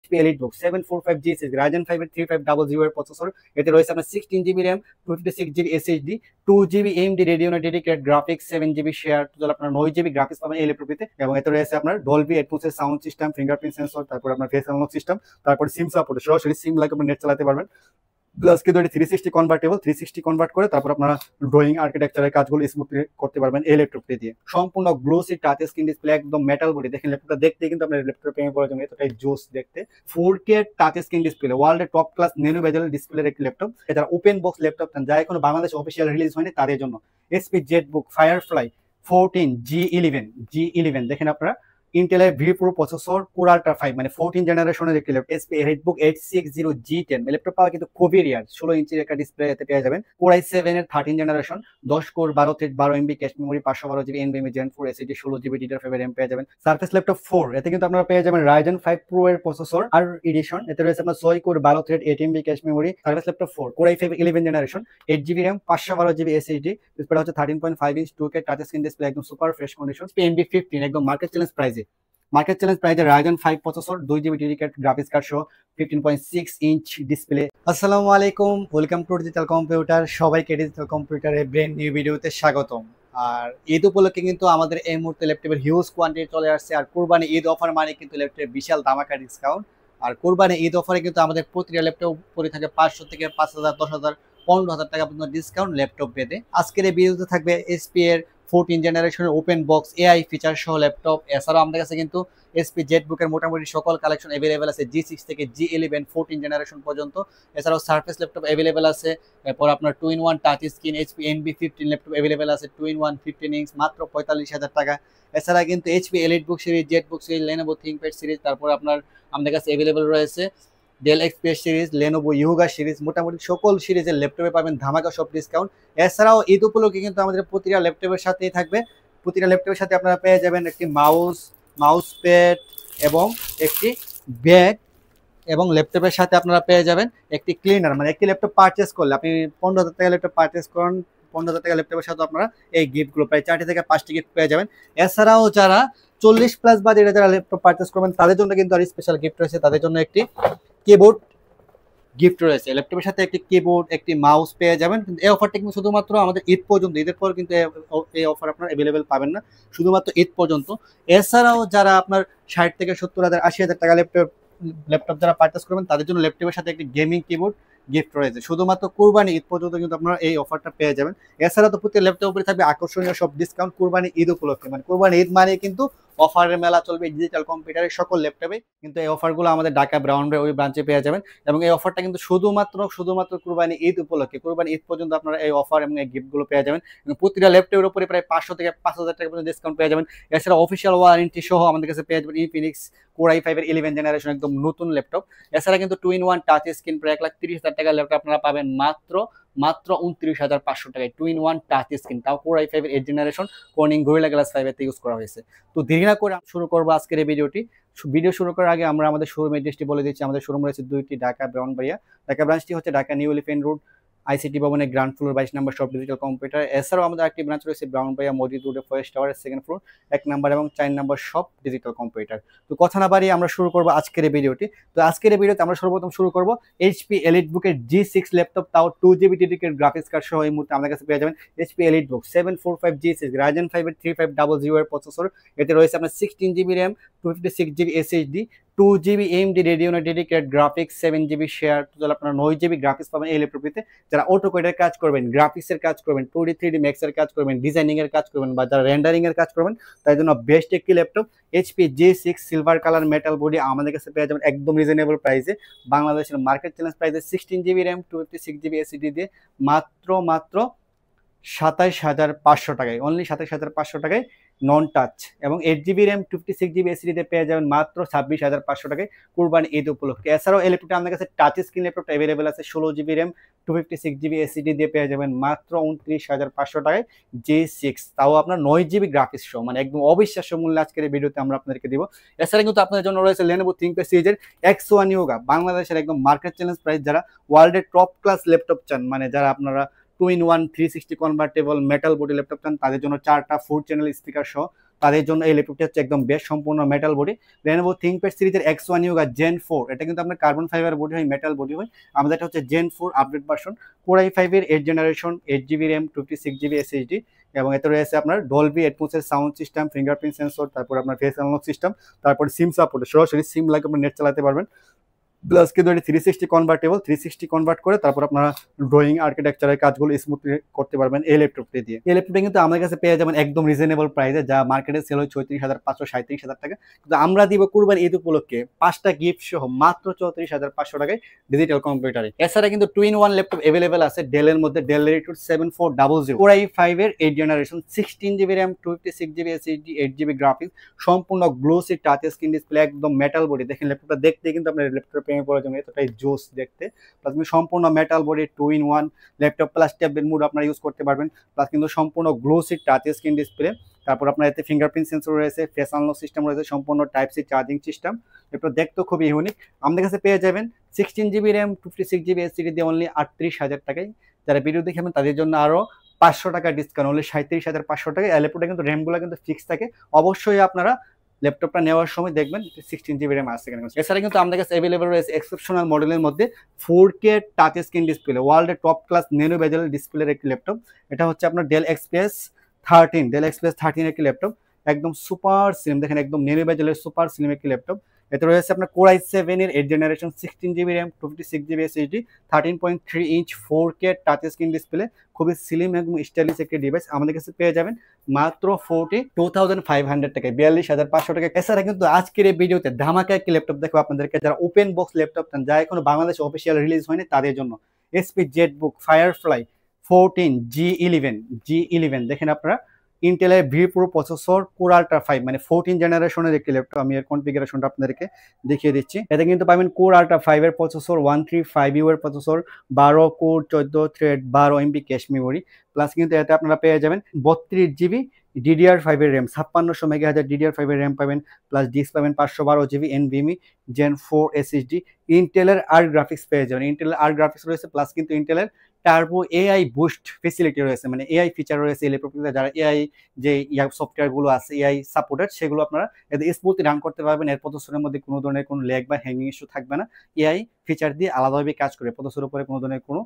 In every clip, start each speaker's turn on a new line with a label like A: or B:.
A: HP EliteBook 745G Ryzen 5 এর 3500 এর processor. এতে রয়েছে আপনার 16GB RAM, 256GB SSD, 2GB AMD Radeon dedicated graphics, 7GB share, total আপনার 9GB গ্রাফিক্স পাবেন এই ল্যাপটপটিতে। এবং এতে রয়েছে আপনার ডলবি এটমস এর সাউন্ড সিস্টেম, ফিঙ্গারপ্রিন্ট সেন্সর, তারপর আপনার ফেস আনলক সিস্টেম, তারপর সিম সাপোর্ট, সরাসরি সিম লাগিয়ে আপনি নেট চালাতে পারবেন। প্লাস কিন্তু এটি 360 কনভার্টেবল, 360 কনভার্ট করে তারপর আপনারা ড্রয়িং আর্কিটেকচারের কাজগুলো স্মুথলি করতে পারবেন এই ল্যাপটপটি দিয়ে। সম্পূর্ণ গ্লোসি টাচ স্ক্রিন ডিসপ্লে, একদম মেটাল বডি। দেখেন ল্যাপটপটা দেখতে কিন্তু আপনার ল্যাপটপ প্রেমে পড়ে যাবে, এতটাই জোস দেখতে। 4K টাচ স্ক্রিন ডিসপ্লে, ওয়ার্ল্ডের টপ ক্লাস ন্যানো বেজেল ডিসপ্লের একটি ল্যাপটপ। এটা ওপেন বক্স ল্যাপটপ, যা এখনো বাংলাদেশে অফিসিয়াল রিলিজ হয়নি তাদের জন্য। এইচপি জেটবুক ফায়ারফ্লাই 14G11 দেখেন আপনারা, ইন্টেলের v pro processor, core ultra 5 মানে 14 জেনারেশনের একটি laptop. HP EliteBook 860G10 laptop পাওয়া কিন্তু খুবই রিয়ার। 16 ইঞ্চির একটা ডিসপ্লে এতে পেয়ে যাবেন। কোর i7 এর 13 generation, 10 core, 12 thread, 12 MB cache memory, 512GB NVMe Gen 4 SSD, 16GB DDR5 RAM পেয়ে যাবেন। সারফেস ল্যাপটপ 4, এতে কিন্তু আপনারা পেয়ে যাবেন Ryzen 5 Pro এর প্রসেসর আর এডিশন। এতে রয়েছে আপনার 6 core, 12 thread, 8 MB cache memory. Surface laptop 4, core i5 11 generation, 8GB RAM, 512GB SSD, ডিসপ্লেটা হচ্ছে 13.5 inch 2K touch screen display, একদম সুপার ফ্রেশ কন্ডিশন। NB15 একদম মার্কেট চ্যালেঞ্জ প্রাইসে Ryzen 5 processor, 2GB dedicated graphics card সহ 15.6 inch display. আসসালামু আলাইকুম, welcome to digital computer. সবাইকে digital কম্পিউটারের ব্র্যান্ড নিউ ভিডিওতে স্বাগতম। আর ঈদ উপলক্ষে কিন্তু আমাদের এই মুহূর্তে ল্যাপটপের হিউজ কোয়ান্টিটি চলে আসছে। আর কুরবানি ঈদ অফার মানে কিন্তু ল্যাপটপের বিশাল ধামাকা ডিসকাউন্ট। আর কুরবানি ঈদ অফারে কিন্তু আমাদের প্রতিটা ল্যাপটপ পরে থাকে 500 থেকে 5000, 10,000, 15,000 টাকা পর্যন্ত ডিসকাউন্ট ল্যাপটপ পেতে। আজকের এই ভিডিওতে থাকবে এইচপি এর 14 জেনারেশনের ওপেন বক্স এআই ফিচার সহ ল্যাপটপ। এছাড়াও আমাদের কাছে কিন্তু এইচপি জেটবুকের মোটামুটি সকল কালেকশন অ্যাভেলেবেল আছে, G6 থেকে G11 14 জেনারেশন পর্যন্ত। এছাড়াও সারফেস ল্যাপটপ অ্যাভেলেবেল আছে। এরপর আপনার 2-in-1 touch screen HP NB15 laptop available আছে, 2-in-1 15 ইঞ্চ, মাত্র 45,000 টাকা। এছাড়া কিন্তু HP EliteBook series, ZBook series, Lenovo ThinkPad series, তারপর আপনার আমাদের কাছে অ্যাভেলেবেল রয়েছে Dell express series, Lenovo Yoga series, মোটামুটি সকল সিরিজের ল্যাপটপে পাবেন ধামাকা সব ডিসকাউন্ট। এছাড়াও ঈদ উপলক্ষে কিন্তু আমাদের প্রতিটা ল্যাপটপের সাথেই থাকবে, প্রতিটা ল্যাপটপের সাথে আপনারা পেয়ে যাবেন একটি মাউস প্যাড এবং একটি ব্যাগ, এবং ল্যাপটপের সাথে আপনারা পেয়ে যাবেন একটি ক্লিনার। মানে একটি ল্যাপটপ পারচেস করলে, আপনি 15,000 টাকা ল্যাপটপ পারচেস করেন, 15,000 টাকা ল্যাপটপের সাথে আপনারা এই গিফটগুলো প্রায় 4টি থেকে 5টি গিফট পেয়ে যাবেন। এছাড়াও যারা 40+ বাজেটে যারা ল্যাপটপ পারচেস করবেন তাদের জন্য কিন্তু আর স্পেশাল গিফট রয়েছে, তাদের জন্য একটি কিবোর্ড গিফট রয়েছে। ল্যাপটপের সাথে একটি কিবোর্ড, একটি মাউস পেয়ে যাবেন। কিন্তু এই অফারটা কিন্তু শুধুমাত্র আমাদের ঈদ পর্যন্ত, ঈদের পর কিন্তু এই অফার আপনার অ্যাভেলেবেল পাবেন না, শুধুমাত্র ঈদ পর্যন্ত। এছাড়াও যারা আপনার 60 থেকে 70,000, 80,000 টাকা ল্যাপটপ যারা পারচেস করবেন তাদের জন্য ল্যাপটপের সাথে একটি গেমিং কিবোর্ড গিফট রয়েছে। শুধুমাত্র কুরবানি ঈদ পর্যন্ত কিন্তু আপনারা এই অফারটা পেয়ে যাবেন। এছাড়া তো প্রতি ল্যাপটপের উপরে থাকবে আকর্ষণীয় সব ডিসকাউন্ট কুরবানি ঈদ উপলক্ষে। মানে কুরবানি ঈদ মানে কিন্তু অফারের মেলা চলবে ডিজিটাল কম্পিউটারের সকল ল্যাপটপে। কিন্তু এই অফারগুলো আমাদের ঢাকা ব্রাউনবাই ওই ব্রাঞ্চে পেয়ে যাবেন। এবং এই অফারটা কিন্তু শুধুমাত্র কুরবানি ঈদ উপলক্ষে, কুরবানি ঈদ পর্যন্ত আপনারা এই অফার এবং এই গিফটগুলো পেয়ে যাবেন। এবং প্রতিটা ল্যাপটপের উপরে প্রায় 500 থেকে 5,000 টাকা পর্যন্ত ডিসকাউন্ট পেয়ে যাবেন। এছাড়া অফিসিয়াল ওয়ারেন্টি সহ আমাদের কাছে পেয়ে যাবেন ইনফিনিক্স কোর i5 এর 11 জেনারেশন, একদম নতুন ল্যাপটপ। এছাড়া কিন্তু 2-in-1 টাচ স্ক্রিন প্রায় 1,30,000 টাকা ল্যাপটপ আপনারা পাবেন মাত্র 29,500 টাকায়। 2-in-1 টাচ স্ক্রিন, তাও কোর i5 এর 8 জেনারেশন, কর্নিং গরিলা গ্লাস 5 এতে ইউজ করা হয়েছে। তো দেরি না করে শুরু করবো আজকের এই ভিডিওটি। ভিডিও শুরু করার আগে আমরা আমাদের শোরুম অ্যাড্রেসটি বলে দিচ্ছি। আমাদের শোরুম রয়েছে 2টি, ঢাকা ব্রাউনবাড়িয়া। ঢাকা ব্রাঞ্চটি হচ্ছে Dhaka new elephant road, ICT ভবনের গ্রাউন্ড ফ্লোর, 22 নম্বর শপ ডিজিটাল কম্পিউটার। এছাড়াও আমাদের একটি ব্রাঞ্চ রয়েছে ব্রাউনবাড়িয়া মসজিদ রোডে, ফরেস্ট টাওয়ারের 2nd ফ্লোর, 1 নম্বর এবং 4 নম্বর শপ ডিজিটাল কম্পিউটার। তো কথা না বাড়িয়ে আমরা শুরু করবো আজকের এই ভিডিওটি। তো আজকের এই ভিডিওতে আমরা সর্বপ্রথম শুরু করবো এইচপি এলিটবুকের G6 ল্যাপটপ, তাও 2GB ডেডিকেটেড গ্রাফিক্স কার্ড সহ এই মুহূর্তে আমাদের কাছে পেয়ে যাবেন এইচপি এলিটবুক 745G Ryzen 5 এর 3500 এর প্রসেসর। এতে রয়েছে আপনার 16GB RAM, 256GB SSD, 2GB AMD Radeon dedicated graphics, 7GB share, total আপনার 9GB গ্রাফিক্স পাবেন এই ল্যাপটপটিতে। যারা অটো কোডের কাজ করবেন, গ্রাফিক্সের কাজ করবেন, 2D 3D ম্যাক্সের কাজ করবেন, ডিজাইনিং এর কাজ করবেন, বা যারা রেন্ডারিং এর কাজ করবেন তার জন্য বেস্ট একটি laptop HP G6 silver colour metal body আমাদের কাছে পেয়ে যাবেন একদম রিজনেবল প্রাইসে। বাংলাদেশের মার্কেট চ্যালেঞ্জ প্রাইসে 16GB RAM, 256GB SSD দিয়ে মাত্র 27,500 টাকায়, অনলি 27,500 টাকায় নন টাচ। এবং 8GB RAM, 56GB SSD দিয়ে পেয়ে যাবেন মাত্র 26,500 টাকায় কুরবানি ঈদ উপলক্ষে। এছাড়াও এই ল্যাপটপটা আমাদের কাছে টাচ স্ক্রিন ল্যাপটপটা অ্যাভেলেবেল আছে, 16GB RAM, 256GB SSD দিয়ে পেয়ে যাবেন মাত্র 29,500 টাকায় G6, তাও আপনার 9GB গ্রাফিক্স সহ। মানে একদম অবিশ্বাস্য মূল্যে আজকের এই ভিডিওতে আমরা আপনাদেরকে দিব। এছাড়া কিন্তু আপনাদের জন্য রয়েছে লেনোভো থিংকপ্যাড সিরিজের X1 ইয়োগা, বাংলাদেশের একদম মার্কেট চ্যালেঞ্জ প্রাইস। যারা ওয়ার্ল্ডের টপ ক্লাস ল্যাপটপ চান, মানে যারা আপনারা 2-in-1 360 convertible metal body laptop চান, তাদের জন্য 4টা 4 চ্যানেল স্পিকার সহ তাদের জন্য এই ল্যাপটপটি হচ্ছে একদম বেস্ট, সম্পূর্ণ মেটাল বডি। Lenovo ThinkPad সিরিজের X1 Yoga Gen 4, এটা কিন্তু আপনার কার্বন ফাইবার বডি হয়, মেটাল বডি হয়। আমাদের এটা হচ্ছে Gen 4 update version, Core i5 এর 8 generation, 8GB RAM, 56GB SSD, এবং এতে রয়েছে আপনার ডলবি এটমসের সাউন্ড সিস্টেম, ফিঙ্গারপ্রিন্ট সেন্সর, তারপর আপনার ফেস আনলক সিস্টেম, তারপর সিম সাপোর্ট, সরাসরি সিম লাগে আপনি নেট চালাতে পারবেন। প্লাস কিন্তু এটি 360 কনভার্টেবল, 360 কনভার্ট করে তারপর আপনারা ড্রয়িং আর্কিটেকচারের কাজগুলো স্মুথলি করতে পারবেন এই ল্যাপটপটি দিয়ে। এই ল্যাপটপটা কিন্তু আমাদের কাছে পেয়ে যাবেন একদম রিজনেবল প্রাইসে, যা মার্কেটে সেল হয় 36,500 37,000 টাকা, কিন্তু আমরা দিব কুরবানি ঈদ উপলক্ষে 5টা গিফট সহ মাত্র 34,500 টাকায় ডিজিটাল কম্পিউটারে। এছাড়া কিন্তু 2-in-1 ল্যাপটপ অ্যাভেলেবেল আছে ডেলের মধ্যে, ডেল ল্যাটিটিউড 7400, Core i5 এর 8 generation, 16GB RAM, 256GB SSD, 8GB graphics, সম্পূর্ণ গ্লোসি টাচ স্ক্রিন ডিসপ্লে, একদম মেটাল বডি। দেখেন ল্যাপটপটা দেখতে কিন্তু আপনার ল্যাপটপ প্রেমে পড়ার জন্য এতটাই জোস দেখতে। প্লাস সম্পূর্ণ metal body, 2-in-1 laptop plus tablet mode আপনারা ইউজ করতে পারবেন। প্লাস কিন্তু সম্পূর্ণ গ্লোসি টাচ স্ক্রিন ডিসপ্লে, তারপর আপনার এতে ফিঙ্গারপ্রিন্ট সেন্সর রয়েছে, ফেস আনলক সিস্টেম রয়েছে, সম্পূর্ণ type C charging system. Laptop দেখতে খুবই ইউনিক। আমাদের কাছে পেয়ে যাবেন 16GB RAM, 56GB SSD দিয়ে অনলি 38,000 টাকায়। যারা ভিডিও দেখবেন তাদের জন্য আরো 500 টাকা ডিসকাউন্ট, অনলি 37,500 টাকায়। এই ল্যাপটপটা কিন্তু র্যামগুলো কিন্তু ফিক্স থাকে, অবশ্যই আপনারা ল্যাপটপটা নেওয়ার সময় দেখবেন 16GB RAM আছে কিনা। এছাড়া কিন্তু আমাদের কাছে অ্যাভেলেবল রয়েছে এক্সেপশনাল মডেলের মধ্যে 4K টাচ স্ক্রিন ডিসপ্লে, ওয়ার্ল্ডের টপ ক্লাস ন্যানো বেজেল ডিসপ্লের একটি ল্যাপটপ। এটা হচ্ছে আপনার ডেল XPS 13 একটি ল্যাপটপ, একদম সুপার স্লিম, দেখেন একদম ন্যানো বেজেলের সুপার স্লিম একটি ল্যাপটপ। এতে রয়েছে আপনার Core i7 এর 8 generation, 16GB RAM, 256GB SSD, 13.3 inch 4K touch screen display, খুবই স্লিম এবং স্টাইলিশ একটি ডিভাইস। আমাদের কাছে পেয়ে যাবেন মাত্র 42,500 টাকায়, 42,500 টাকা। এছাড়া কিন্তু আজকের এই ভিডিওতে ধামাকা একটি ল্যাপটপ দেখো আপনাদেরকে, যারা ওপেন বক্স ল্যাপটপ চান, যা এখনো বাংলাদেশে অফিসিয়াল রিলিজ হয়নি, তাদের জন্য HP জেটবুক ফায়ারফ্লাই 14 G11 দেখেন আপনারা, ইন্টেলের v pro processor, core ultra 5 মানে 14 জেনারেশনের একটি ল্যাপটপ। আমি এর কনফিগারেশনটা আপনাদেরকে দেখিয়ে দিচ্ছি। এতে কিন্তু পাবেন কোর আল্ট্রা 5 এর প্রসেসর, 135U এর processor, 12 core, 14 thread, 12 MB cache memory. Plus কিন্তু এতে আপনারা পেয়ে যাবেন 32GB DDR5 এর র্যাম, 5600 মেগাহার্জ DDR5 এর র্যাম পাবেন। প্লাস ডিস্ক পাবেন 512GB NVMe Gen 4 SSD। ইন্টেলের আর গ্রাফিক্স পেয়ে যাবেন, ইন্টেলের আর গ্রাফিক্স রয়েছে। প্লাস কিন্তু ইন্টেলের টার্বো AI বুস্ট ফেসিলিটি রয়েছে, মানে AI ফিচার রয়েছে এই ল্যাপটপটিতে। যারা AI যে সফটওয়্যারগুলো আছে AI সাপোর্টেড, সেগুলো আপনারা এতে স্মুথলি রান করতে পারবেন। এর প্রসেসরের মধ্যে কোনো ধরনের কোনো ল্যাগ বা হ্যাঙ্গিং ইস্যু থাকবে না। AI ফিচার দিয়ে আলাদাভাবে কাজ করে, প্রসেসরের উপরে কোনো ধরনের কোনো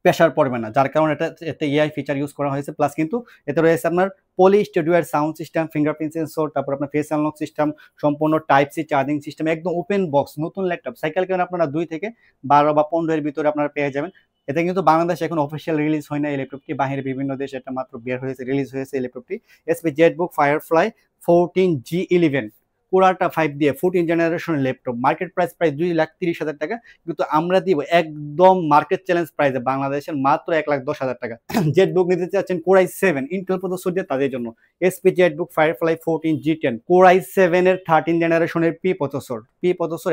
A: প্রেশার পড়বে না, যার কারণে এতে AI ফিচার ইউজ করা হয়েছে। প্লাস কিন্তু এতে রয়েছে আপনার পলি স্টুডিওর সাউন্ড সিস্টেম, ফিঙ্গারপ্রিন্ট সেন্সর, তারপর আপনার ফেস আনলক সিস্টেম, সম্পূর্ণ টাইপ সি চার্জিং সিস্টেম, একদম ওপেন বক্স নতুন ল্যাপটপ। সাইকেল কেন আপনারা 2 থেকে 12 বা 15 এর ভিতরে আপনারা পেয়ে যাবেন। এটা কিন্তু বাংলাদেশে এখন অফিসিয়াল রিলিজ হয় না এই ল্যাপটপটি, বাইরে বিভিন্ন দেশে এটা মাত্র বের হয়েছে, রিলিজ হয়েছে এই ল্যাপটপটি। HP Jetbook firefly 14 G11 Core i5 দিয়ে 14 জেনারেশন ল্যাপটপ, মার্কেট প্রাইস প্রায় 2,30,000 টাকা, কিন্তু আমরা দিব একদম মার্কেট চ্যালেঞ্জ প্রাইসে বাংলাদেশের মাত্র 1,10,000 টাকা। জেটবুক নিতে চাচ্ছেন Core i7 ইন্টেল প্রসেসর দিয়ে, তাদের জন্য HP Jetbook firefly 14 G10 Core i7 এর 13 জেনারেশনের পি প্রসেসর।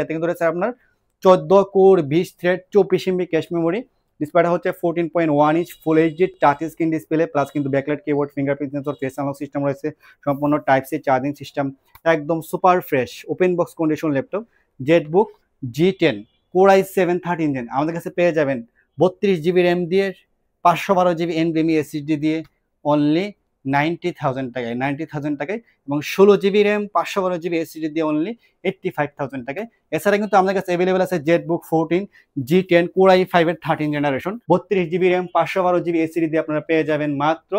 A: এতে কিন্তু রয়েছে আপনার 14 core, 20 thread, 24 MB cache memory. ডিসপ্লেটা হচ্ছে 14.1 inch full HD touch screen display. Plus কিন্তু backlight keyboard, fingerprint sensor, face unlock system রয়েছে, সম্পূর্ণ টাইপ সি চার্জিং সিস্টেম, একদম super fresh open box condition laptop. ZBook G10 Core i7 13 gen আমাদের কাছে পেয়ে যাবেন 32GB RAM দিয়ে, 512GB NVMe SSD দিয়ে অনলি 90,000 টাকায়, এবং 16GB RAM, 512GB SSD দিয়ে অনলি 85,000 টাকায়। এছাড়া কিন্তু আমাদের কাছে অ্যাভেলেবল আছে জেটবুক 14 G10 Core i5 এর 13 generation, 32GB RAM, 512GB SSD দিয়ে আপনারা পেয়ে যাবেন মাত্র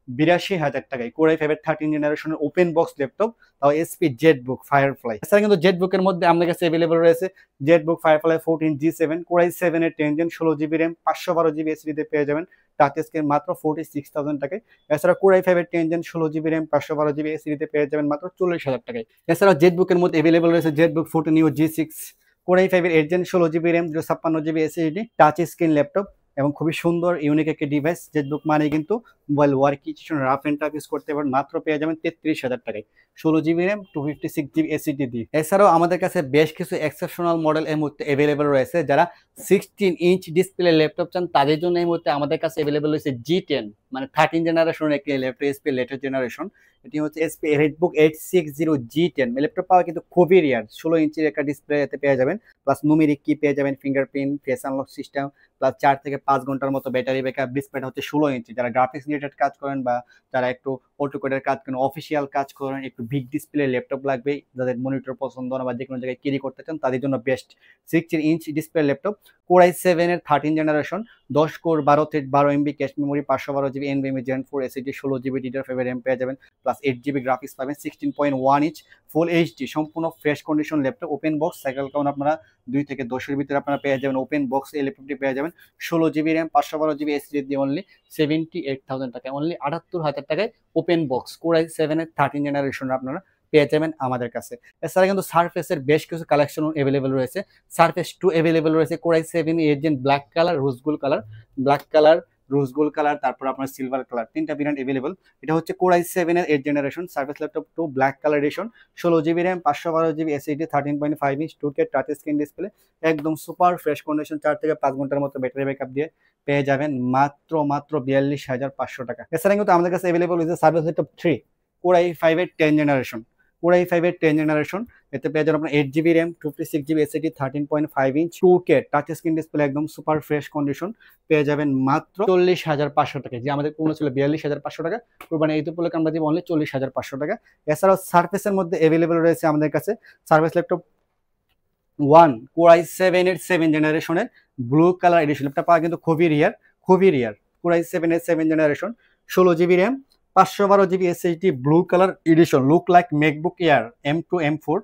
A: 82,000 টাকায় Core i5 এর 13 জেনারেশনের ওপেন বক্স ল্যাপটপ, তাও HP জেটবুক ফায়ারফ্লাই। এছাড়া কিন্তু জেটবুকের মধ্যে আমাদের কাছে অ্যাভেলেবল রয়েছে Jetbook firefly 14 G7 Core i7 এর 10 gen, 16GB RAM, 512GB SSD দিয়ে পেয়ে যাবেন টাচ স্ক্রিন মাত্র 46,000 টাকায়। এছাড়া Core i5 এর 10 gen, 16GB RAM, 512GB SSD দিয়ে পেয়ে যাবেন মাত্র 40,000 টাকায়। এছাড়া জেটবুকের মধ্যে অ্যাভেলেবল রয়েছে Jetbook 14 Neo G6 Core i5 এর 8 gen, 16GB RAM, 256GB SSD touch screen laptop, এবং খুবই সুন্দর ইউনিক একটি ডিভাইস। জেটবুক মানে কিন্তু mobile working rough and tough use করতে পারেন, মাত্র পেয়ে যাবেন 33,000 টাকায়, 16GB RAM, 256GB SSD দিয়ে। এছাড়াও আমাদের কাছে বেশ কিছু এক্সেপশনাল মডেল এই মুহূর্তে অ্যাভেলেবল রয়েছে। যারা 16 ইঞ্চ ডিসপ্লে ল্যাপটপ চান, তাদের জন্য এই মুহূর্তে আমাদের কাছে অ্যাভেলেবল রয়েছে G10 মানে 13 জেনারেশনের একটি ল্যাপটপ, এসপি লেটেস্ট জেনারেশন। এটি হচ্ছে এসপি রেডবুক 860G10। ল্যাপটপ পাওয়া কিন্তু খুবই রেয়ার। 16 ইঞ্চির একটা ডিসপ্লে এতে পেয়ে যাবেন, প্লাস নুমেরিক কি পেয়ে যাবেন, fingerprint, face unlock system, plus 4 থেকে 5 ঘন্টার মতো ব্যাটারি ব্যাকআপ। ডিসপ্লেটা হচ্ছে 16 ইঞ্চি। যারা গ্রাফিক্স রিলেটেড কাজ করেন বা যারা একটু অটোক্যাডের কাজ করেন, অফিসিয়াল কাজ করেন, একটু বিগ ডিসপ্লে ল্যাপটপ লাগবে, যাদের মনিটর পছন্দ না বা যে কোনো জায়গায় ক্যারি করতে চান, তাদের জন্য best 16 inch display laptop. Core i7 এর 13 generation, 10 core 12 thread 12 MB cache memory, 512 GB NVMe gen 4 SSD, 16 GB DDR5 RAM পেয়ে যাবেন, প্লাস 8 জিবি গ্রাফিক্স পাবেন, 16.1 ইঞ্চ ফুল এইচডি, সম্পূর্ণ fresh condition laptop. Open box cycle count আপনারা 2 থেকে 10 এর ভিতরে আপনারা পেয়ে যাবেন। ওপেন বক্স এই ল্যাপটপটি পেয়ে যাবেন 16 জিবি র্যাম, 512 জিবি এসএসডি দিয়ে অনলি 78,000 টাকায়, অনলি 78,000 টাকায় ওপেন বক্স কোর i7 এর 13 জেনারেশন আপনারা পেয়ে যাবেন আমাদের কাছে। এছাড়া কিন্তু সারফেসের বেশ কিছু কালেকশন অ্যাভেলেবেল রয়েছে। সারফেস 2 অ্যাভেলেবেল রয়েছে, core i7 agent black colour, rose gold colour, black colour, rose gold colour, তারপর আপনার সিলভার কালার, 3টা ভেরিয়েন্ট অ্যাভেলেবেল। এটা হচ্ছে কোর i7 এর 8 generation service laptop 2 black colour addition, 16 GB RAM, 512 GB SSD, 13.5 inch 2K touch screen display, একদম super fresh condition, 4 থেকে 5 ঘন্টার মতো ব্যাটারি ব্যাকআপ দিয়ে পেয়ে যাবেন মাত্র 42,500 টাকা। এছাড়া কিন্তু আমাদের কাছে অ্যাভেলেবল হয়েছে সার্ভিস ল্যাপটপ 3 কোর i5 এর 10 জেনারেশন, কোর i5 এর 10 জেনারেশন। এতে পেয়ে যাবেন আপনার 8 GB RAM, 56 GB SSD, 13.5 inch 2K touch screen display, একদম সুপার ফ্রেশ কন্ডিশন, পেয়ে যাবেন মাত্র 40,500 টাকা। যে আমাদের কোনো ছিল 42,500 টাকা, কোরবানি ঈদ উপলক্ষে আমরা দিব অনলি 40,500 টাকা। এছাড়াও সার্ফেসের মধ্যে অ্যাভেলেবল রয়েছে আমাদের কাছে সার্ভিস ল্যাপটপ 1 কোর i7 এর 7 জেনারেশনের ব্লু কালার এডিশন। এটা পাওয়া কিন্তু খুবই রিয়ার, খুবই রিয়ার। কোর i7 এর 7 generation, 16 GB RAM, 512 GB SSD, blue colour addition, look like MacBook air M2 M4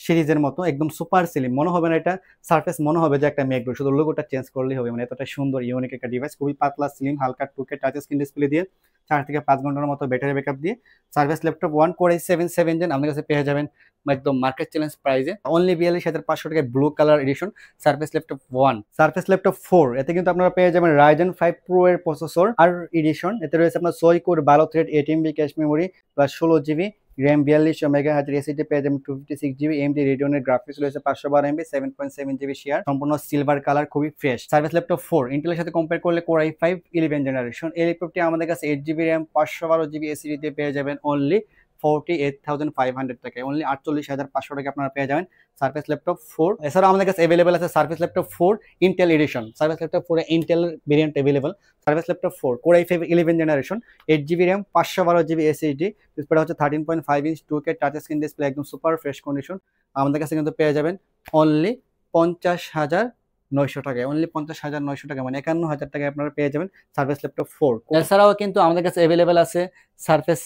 A: সিরিজের মতো, একদম সুপার স্লিম, মনে হবে না এটা সারফেস, মনে হবে যে একটা ম্যাকবুক, শুধু লোগোটা চেঞ্জ করলেই হবে। মানে এতটা সুন্দর ইউনিক একটা ডিভাইস, খুবই পাতলা স্লিম, হালকা 2K টাচ স্ক্রিন ডিসপ্লে দিয়ে 4 থেকে 5 ঘন্টার মতো ব্যাটারি ব্যাকআপ দিয়ে Surface laptop 1 core i7 7 gen আমাদের কাছে পেয়ে যাবেন একদম মার্কেট চ্যালেঞ্জ প্রাইসে অনলি 42,500 টাকায় blue colour addition Surface laptop 1। Service laptop 4 এতে কিন্তু আপনারা পেয়ে যাবেন Ryzen 5 Pro এর প্রসেসর আর এডিশন। এতে রয়েছে আপনার 6 core 12 thread 8 MB cache memory, plus 16 GB RAM, 42 megahertz SSD পেয়ে যাবেন, 256 জিবি AMD Radeon এর গ্রাফিক্স রয়েছে, 512 MB, 7.7 জিবি শেয়ার, সম্পূর্ণ সিলভার কালার, খুবই ফ্রেশ। সার্ভিস ল্যাপটপ 4 ইন্টেলের সাথে কম্পেয়ার করলে কোর i5 11 জেনারেশন। এই ল্যাপটপটি আমাদের কাছে 8 জিবি র্যাম, 512 জিবি এসএসডি দিয়ে পেয়ে যাবেন অনলি 48,500 টাকায়, অনলি 48,500 টাকা আপনারা পেয়ে যাবেন সার্ভিস ল্যাপটপ 4। এছাড়াও আমাদের কাছে অ্যাভেলেবল আছে Surface laptop 4 Intel edition. Surface laptop 4 Intel variant available. Surface laptop 4 core i5 11 generation, 8 GB RAM, 512 GB SSD, ডিসপ্লেটা হচ্ছে 13.5 inch 2K touch screen display, একদম সুপার ফ্রেশ কন্ডিশন। আমাদের কাছে কিন্তু পেয়ে যাবেন অনলি 50,900 টাকায়, অনলি 50,900 টাকা, মানে 51,000 টাকায় আপনারা পেয়ে যাবেন সার্ভিস ল্যাপটপ 4। এছাড়াও কিন্তু আমাদের কাছে অ্যাভেলেবল আছে Surface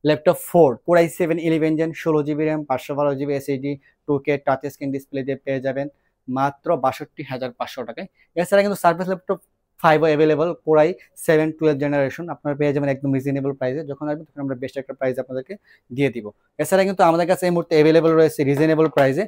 A: laptop 4 core i7 11 gen, 16 GB RAM, 512 GB SSD, 2K touch screen display দিয়ে পেয়ে যাবেন মাত্র 62,500 টাকায়। এছাড়া কিন্তু Surface laptop 5 available core i7 12 generation আপনারা পেয়ে যাবেন একদম রিজনেবল প্রাইসে। যখন আসবেন তখন আমরা বেস্ট একটা প্রাইস আপনাদেরকে দিয়ে দিব। এছাড়া কিন্তু আমাদের কাছে এই মুহূর্তে অ্যাভেলেবল রয়েছে রিজনেবল প্রাইসে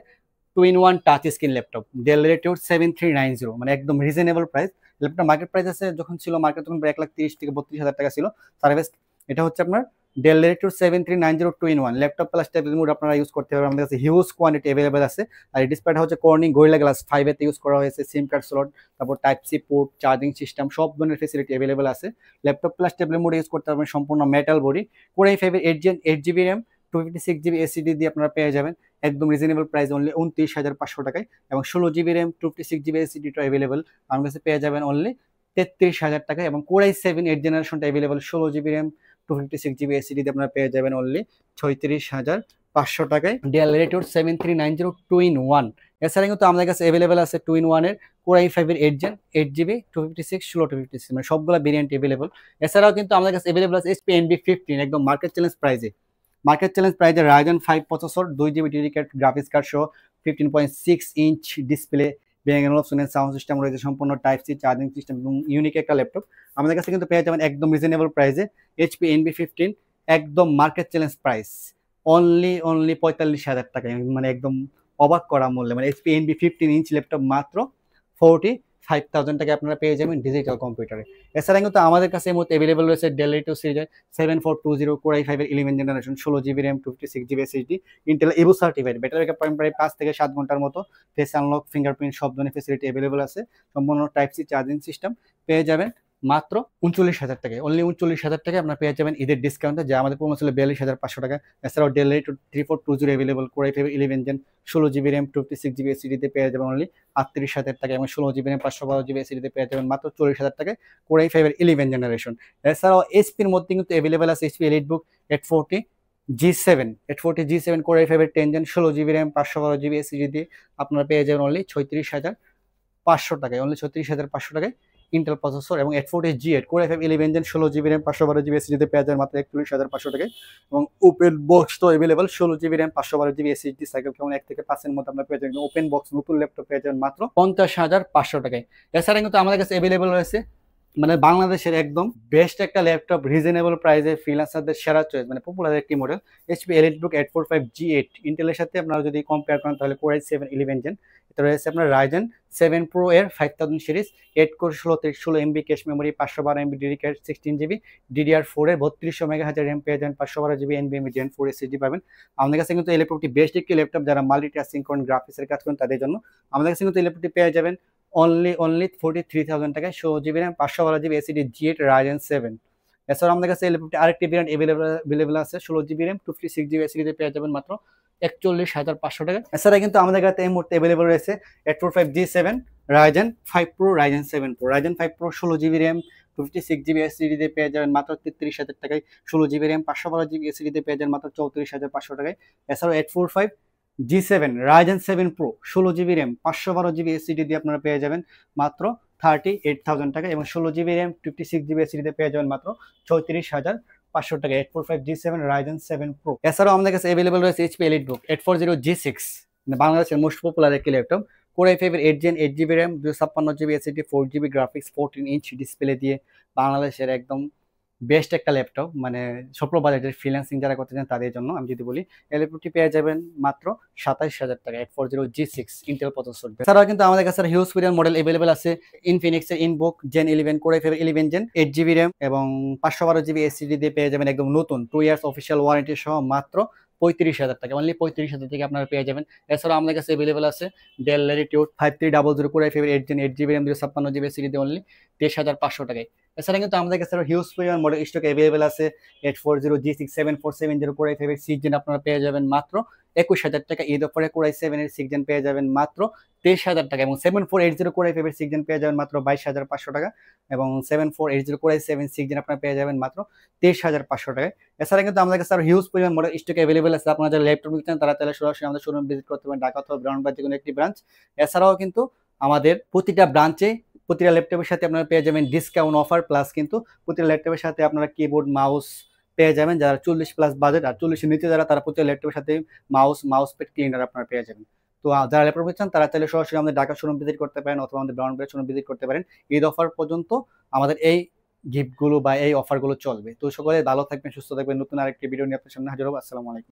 A: 2-in-1 touch screen laptop Dell Latitude 7390, মানে একদম reasonable price. Laptop market price আছে যখন ছিল মার্কেট তখন 1,30,000 থেকে 32,000 টাকা ছিল সার্ভিস। এটা হচ্ছে আপনার Dell Latitude 7390 2-in-1 laptop plus tablet mode আপনারা ইউজ করতে পারবেন। আমাদের কাছে হিউজ কোয়ান্টিটি অ্যাভেলেবল আছে। আর এই ডিসপ্লেটা হচ্ছে কর্নিং গরিলা গ্লাস 5 এতে ইউজ করা হয়েছে। সিম কার্ড স্লট, তারপর type C port, charging system, সব ধরনের ফেসিলিটি অ্যাভেলেবল আছে। Laptop plus tablet mode use করতে পারবেন, সম্পূর্ণ মেটাল বডি। কোর i5 এর 8 জিবি র্যাম, 256 জিবি এসএসডি দিয়ে আপনারা পেয়ে যাবেন একদম রিজনেবল প্রাইস অনলি 29,500 টাকায়, এবং 16 জিবি র্যাম, 256 জিবি এসএসডিটা অ্যাভেলেবল আমার কাছে পেয়ে যাবেন অনলি 33,000 টাকায়। এবং কোর i7 8 জেনারেশনটা available, 16 GB RAM, 256 GB SSD দিয়ে আপনারা পেয়ে যাবেন অনলি 36,500 টাকায় ডেল রেটিউড 7390 2-in-1। এছাড়া কিন্তু আমাদের কাছে অ্যাভেলেবল আছে 2-in-1 এর কোর i5 এর 8 জেন, 8 জিবি, 256, 256, মানে সবগুলো ভেরিয়েন্ট অ্যাভেলেবল। এছাড়াও কিন্তু আমাদের কাছে অ্যাভেলেবল আছে HP NB15 একদম মার্কেট চ্যালেঞ্জ প্রাইসে। মার্কেট চ্যালেঞ্জ প্রাইসে Ryzen 5 processor, 2 GB dedicated graphics card সহ, 15.6 inch display, Bang & Olufsen sound system রয়েছে, সম্পূর্ণ টাইপ সি চার্জিং সিস্টেম এবং ইউনিক একটা ল্যাপটপ আমাদের কাছে কিন্তু পেয়ে যাবেন একদম রিজনেবল প্রাইসে। HP NB15 একদম মার্কেট চ্যালেঞ্জ প্রাইস অনলি 45,000 টাকা, মানে একদম অবাক করা মূল্যে। মানে HP NB15 ইঞ্চ ল্যাপটপ মাত্র 45,000 টাকা আপনারা পেয়ে যাবেন ডিজিটাল কম্পিউটারে। এছাড়া কিন্তু আমাদের কাছে এই মুহূর্তে অ্যাভেলেবল রয়েছে ডেল রেটিউড সিরিজের 7420 কোর i5 এর 11 generation, 16 GB RAM, 256 GB SSD, Intel EVO certified, battery backup পাবেন প্রায় 5 থেকে 7 ঘন্টার মতো, ফেস আনলক, ফিঙ্গারপ্রিন্ট, সব ধরনের ফেসিলিটি অ্যাভেলেবল আছে, সম্পূর্ণ টাইপ সি চার্জিং সিস্টেম পেয়ে যাবেন মাত্র 39,000 টাকায়, অনলি 39,000 টাকায় আপনার পেয়ে যাবেন ঈদের ডিসকাউন্টে, যা আমাদের প্রোমো ছিল 42,500 টাকা। এছাড়াও ডেল রেট 3420 available, core i five 11 gen 16 GB RAM 56 GB এসিডিতে পেয়ে যাবেন অনলি 38,000 টাকা, এবং 16 জিবি র্যাম 512 জিবি এসিডিতে পেয়ে যাবেন মাত্র 40,000 টাকায় কোরাই ফাইভের 11 জেনারেশন। এছাড়াও এইচপির মধ্যে কিন্তু অ্যাভেলেবল আছে এইচপি এলিটবুক 840 G7 কোরাই ফাইভের 10 gen 16 GB RAM 512 GB SSD দিয়ে আপনারা পেয়ে যাবেন অনলি 36,500 টাকায়, অনলি 36,500 টাকায় ইন্টেল প্রসেসর, এবং 840 G8 core i5 11 gen 16 GB RAM 512 GB SSD পেয়ে যাবেন মাত্র 41,500 টাকায়, এবং ওপেন বক্স তো available 16 GB RAM 512 GB SSD cycle কেমন 1 থেকে 5 এর মধ্যে আপনারা পেয়ে যাবেন ওপেন বক্স নতুন ল্যাপটপ পেয়ে যাবেন মাত্র 50,500 টাকায়। এছাড়া কিন্তু আমাদের কাছে अवेलेबल রয়েছে মানে বাংলাদেশের একদম বেস্ট একটা ল্যাপটপ রিজনেবল প্রাইসে ফ্রিল্যান্সারদের সেরা চয়েস মানে পপুলার একটি মডেল এইচপি এলিটবুক 845 G8 ইন্টেলের সাথে আপনারা যদি কম্পেয়ার করেন তাহলে কোর i7 11 জেন, এটা রয়েছে আপনার রাইজেন 7 প্রো এর 5000 series 8 core 16 MB cache memory 512 MB dedicated 16 GB DDR4 এর 3200 মেগাহার্জ র্যাম পেয়ে যাবেন 512 জিবি NVMe Gen 4 SSD পাবেন। আমাদের কাছে কিন্তু এই ল্যাপটপটি বেস্ট একটি ল্যাপটপ, যারা মাল্টিটাস্কিং করেন গ্রাফিক্সের কাজ করেন তাদের জন্য। আমাদের কাছে কিন্তু এই ল্যাপটপটি পেয়ে যাবেন অনলি 43,000 টাকায় 16 GB RAM 512 GB SSD G8 Ryzen 7। এছাড়াও আমাদের কাছে এই ল্যাপটপটি আরেকটি ভেরিয়েন্ট अवेलेबल আছে 16 জিবি র্যাম 56 জিবি এসএসডি পেয়ে যাবেন মাত্র 41,500 টাকা। এছাড়া কিন্তু আমাদের কাছে এই মুহূর্তে अवेलेबल রয়েছে 845 G7 Ryzen 5 pro Ryzen 7 pro Ryzen 5 pro 16 GB RAM 56 GB SSD দিয়ে পেয়ে যাবেন মাত্র 33,000 টাকায়, 16 জিবি র্যাম 512 জিবি এসএসডি দিয়ে পেয়ে যাবেন মাত্র 34,500 টাকায়। এছাড়াও 845 G7 Ryzen 7 pro 16 GB RAM 512 GB SSD দিয়ে আপনারা পেয়ে যাবেন মাত্র 38,000 টাকা, এবং 16 জিবি র্যাম 56 জিবি এসএসডি দিয়ে পেয়ে যাবেন মাত্র 34,500 টাকা 845 G7 রাইজেন 7 প্রো। এছাড়াও আমাদের কাছে अवेलेबल রয়েছে এইচপি এলিটবুক 840 G6 বাংলাদেশের মোস্ট পপুলার একটি ল্যাপটপ, কোর i5 এর 8 gen 8 GB RAM 256 GB SSD 4 GB graphics 14 inch display দিয়ে বাংলাদেশের একদম বেস্ট একটা ল্যাপটপ, মানে স্বল্প বাজেটের ফ্রিল্যান্সিং যারা করতে চান তাদের জন্য আমি যদি বলি এই ল্যাপটপটি পেয়ে যাবেন মাত্র 27,000 টাকা 840 G6 ইন্টেল প্রসেসর। এছাড়াও কিন্তু আমাদের কাছে হিউজ পরিমাণ মডেল अवेलेबल আছে ইনফিনিক্সের InBook gen 11 core i5 11 gen 8 GB RAM এবং 512 জিবি এসএসডি দিয়ে পেয়ে যাবেন একদম নতুন 2 ইয়ার্স অফিসিয়াল ওয়ারেন্টি সহ মাত্র 35,000 টাকা, অনলি 35,000 থেকে আপনারা পেয়ে যাবেন। এছাড়াও আমাদের কাছে अवेलेबल আছে Dell Latitude 5300 core i5 8 gen 8 GB RAM 256 GB SSD দিয়ে অনলি 23,500 টাকায়। এছাড়া কিন্তু আমাদের কাছে হিউজ পরিমাণ মডেল স্টক अवेलेबल আছে 840 G6 7470 কোর i5 এর 6 জেন আপনারা পেয়ে যাবেন মাত্র 21,000 টাকা, ঈদ অফারে কোর i7 এর 6 জেন পেয়ে যাবেন মাত্র 23,000 টাকা, এবং 7480 কোর i5 এর 6 জেন পেয়ে যাবেন মাত্র 22,500 টাকা, এবং 7480 কোর i7 6 জেন আপনারা পেয়ে যাবেন মাত্র 23,500 টাকায়। এছাড়া কিন্তু আমাদের কাছে আরো হিউজ পরিমাণ মডেল স্টক अवेलेबल আছে, আপনারা যারা ল্যাপটপ নিতে চান তারা তাহলে সরাসরি আমাদের শোরুম ভিজিট করতে পারেন ঢাকা অথবা ব্রাউনবাজার যে কোনো একটি ব্রাঞ্চ। এছাড়াও কিন্তু আমাদের প্রতিটা ব্রাঞ্চে প্রতিটা ল্যাপটপের সাথে আপনারা পেয়ে যাবেন ডিসকাউন্ট অফার, প্লাস কিন্তু প্রতিটা ল্যাপটপের সাথে আপনারা কিবোর্ড মাউস পেয়ে যাবেন, যারা 40 প্লাস বাজেট আর 40 এর নিচে যারা তারা প্রতিটা ল্যাপটপের সাথে মাউস প্যাড ক্লিনার আপনারা পেয়ে যাবেন। তো যারা ল্যাপটপ চান তারা তাহলে সরাসরি আমাদের ঢাকা শোরুম ভিজিট করতে পারেন অথবা আমাদের ব্রাউনবাজার শোরুম ভিজিট করতে পারেন। ঈদ অফার পর্যন্ত আমাদের এই গিফটগুলো বা এই অফারগুলো চলবে। তো সকলে ভালো থাকবেন, সুস্থ থাকবেন, নতুন আরেকটি ভিডিও নিয়ে আপনার সামনে হাজির হবো। আসসালামু আলাইকুম।